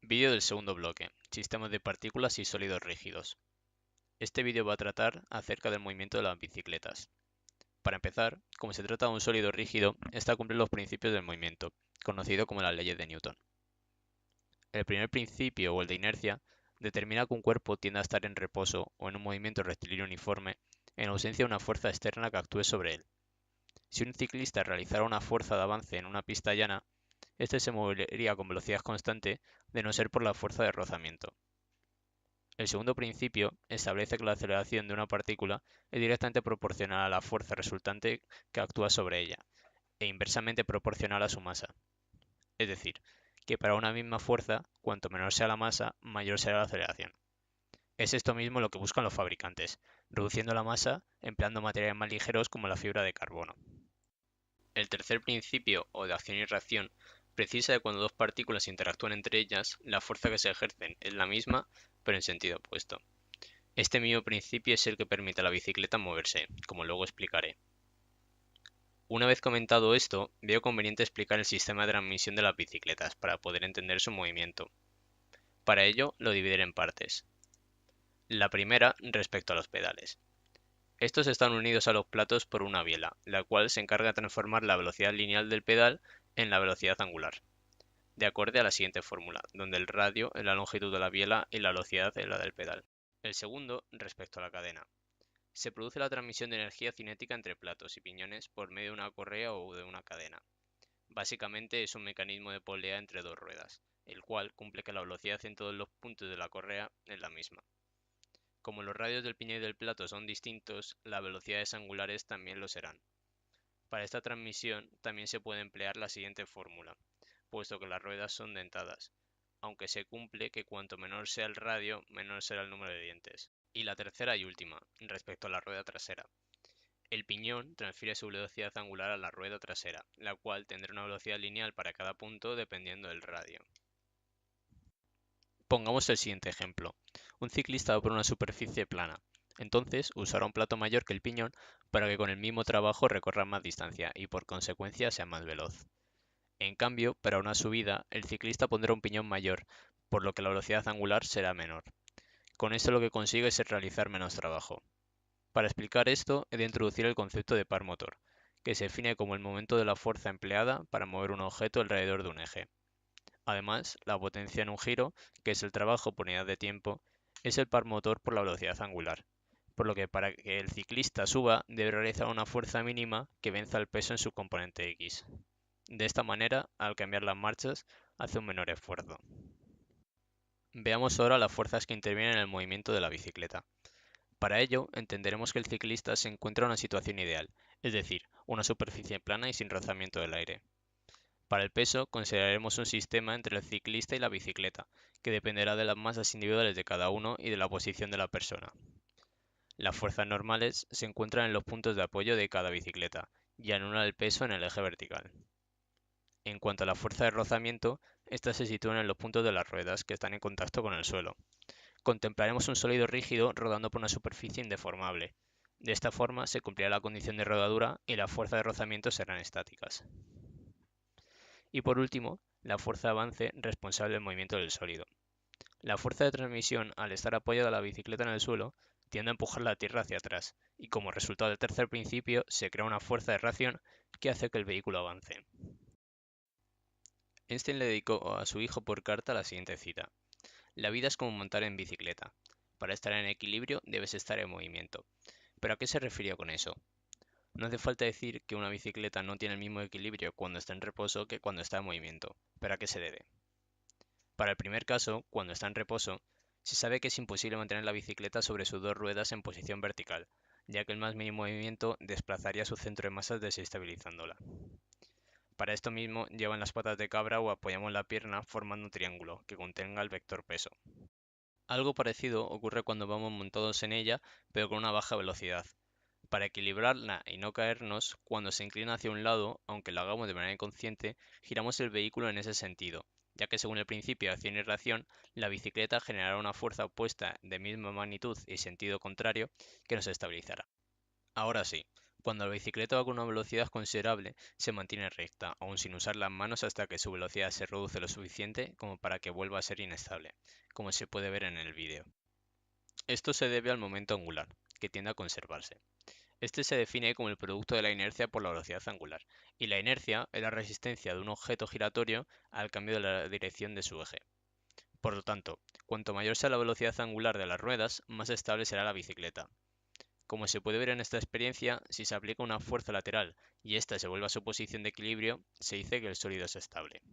Vídeo del segundo bloque, sistemas de partículas y sólidos rígidos. Este vídeo va a tratar acerca del movimiento de las bicicletas. Para empezar, como se trata de un sólido rígido, esta cumple los principios del movimiento, conocido como las leyes de Newton. El primer principio, o el de inercia, determina que un cuerpo tiende a estar en reposo o en un movimiento rectilíneo uniforme en ausencia de una fuerza externa que actúe sobre él. Si un ciclista realizara una fuerza de avance en una pista llana, este se movería con velocidad constante de no ser por la fuerza de rozamiento. El segundo principio establece que la aceleración de una partícula es directamente proporcional a la fuerza resultante que actúa sobre ella, e inversamente proporcional a su masa. Es decir, que para una misma fuerza, cuanto menor sea la masa, mayor será la aceleración. Es esto mismo lo que buscan los fabricantes, reduciendo la masa empleando materiales más ligeros como la fibra de carbono. El tercer principio, o de acción y reacción, precisa de cuando dos partículas interactúan entre ellas, la fuerza que se ejercen es la misma, pero en sentido opuesto. Este mismo principio es el que permite a la bicicleta moverse, como luego explicaré. Una vez comentado esto, veo conveniente explicar el sistema de transmisión de las bicicletas para poder entender su movimiento. Para ello, lo dividiré en partes. La primera, respecto a los pedales. Estos están unidos a los platos por una biela, la cual se encarga de transformar la velocidad lineal del pedal en la velocidad angular, de acuerdo a la siguiente fórmula, donde el radio es la longitud de la biela y la velocidad es la del pedal. El segundo, respecto a la cadena. Se produce la transmisión de energía cinética entre platos y piñones por medio de una correa o de una cadena. Básicamente es un mecanismo de polea entre dos ruedas, el cual cumple que la velocidad en todos los puntos de la correa es la misma. Como los radios del piñón y del plato son distintos, las velocidades angulares también lo serán. Para esta transmisión también se puede emplear la siguiente fórmula, puesto que las ruedas son dentadas, aunque se cumple que cuanto menor sea el radio, menor será el número de dientes. Y la tercera y última, respecto a la rueda trasera. El piñón transfiere su velocidad angular a la rueda trasera, la cual tendrá una velocidad lineal para cada punto dependiendo del radio. Pongamos el siguiente ejemplo. Un ciclista va por una superficie plana. Entonces usará un plato mayor que el piñón para que con el mismo trabajo recorra más distancia y por consecuencia sea más veloz. En cambio, para una subida, el ciclista pondrá un piñón mayor, por lo que la velocidad angular será menor. Con esto lo que consigue es realizar menos trabajo. Para explicar esto, he de introducir el concepto de par motor, que se define como el momento de la fuerza empleada para mover un objeto alrededor de un eje. Además, la potencia en un giro, que es el trabajo por unidad de tiempo, es el par motor por la velocidad angular, por lo que para que el ciclista suba debe realizar una fuerza mínima que venza el peso en su componente X. De esta manera, al cambiar las marchas, hace un menor esfuerzo. Veamos ahora las fuerzas que intervienen en el movimiento de la bicicleta. Para ello, entenderemos que el ciclista se encuentra en una situación ideal, es decir, una superficie plana y sin rozamiento del aire. Para el peso, consideraremos un sistema entre el ciclista y la bicicleta, que dependerá de las masas individuales de cada uno y de la posición de la persona. Las fuerzas normales se encuentran en los puntos de apoyo de cada bicicleta y anulan el peso en el eje vertical. En cuanto a la fuerza de rozamiento, estas se sitúan en los puntos de las ruedas que están en contacto con el suelo. Contemplaremos un sólido rígido rodando por una superficie indeformable. De esta forma se cumplirá la condición de rodadura y las fuerzas de rozamiento serán estáticas. Y por último, la fuerza de avance responsable del movimiento del sólido. La fuerza de transmisión, al estar apoyada la bicicleta en el suelo, tiende a empujar la tierra hacia atrás, y como resultado del tercer principio, se crea una fuerza de reacción que hace que el vehículo avance. Einstein le dedicó a su hijo por carta la siguiente cita: la vida es como montar en bicicleta. Para estar en equilibrio debes estar en movimiento. ¿Pero a qué se refería con eso? No hace falta decir que una bicicleta no tiene el mismo equilibrio cuando está en reposo que cuando está en movimiento. ¿Pero a qué se debe? Para el primer caso, cuando está en reposo, se sabe que es imposible mantener la bicicleta sobre sus dos ruedas en posición vertical, ya que el más mínimo movimiento desplazaría su centro de masas desestabilizándola. Para esto mismo, llevan las patas de cabra o apoyamos la pierna formando un triángulo que contenga el vector peso. Algo parecido ocurre cuando vamos montados en ella, pero con una baja velocidad. Para equilibrarla y no caernos, cuando se inclina hacia un lado, aunque lo hagamos de manera inconsciente, giramos el vehículo en ese sentido, ya que según el principio de acción y reacción, la bicicleta generará una fuerza opuesta de misma magnitud y sentido contrario que nos estabilizará. Ahora sí, Cuando la bicicleta va con una velocidad considerable, se mantiene recta, aun sin usar las manos hasta que su velocidad se reduce lo suficiente como para que vuelva a ser inestable, como se puede ver en el vídeo. Esto se debe al momento angular, que tiende a conservarse. Este se define como el producto de la inercia por la velocidad angular, y la inercia es la resistencia de un objeto giratorio al cambio de la dirección de su eje. Por lo tanto, cuanto mayor sea la velocidad angular de las ruedas, más estable será la bicicleta. Como se puede ver en esta experiencia, si se aplica una fuerza lateral y ésta se vuelve a su posición de equilibrio, se dice que el sólido es estable.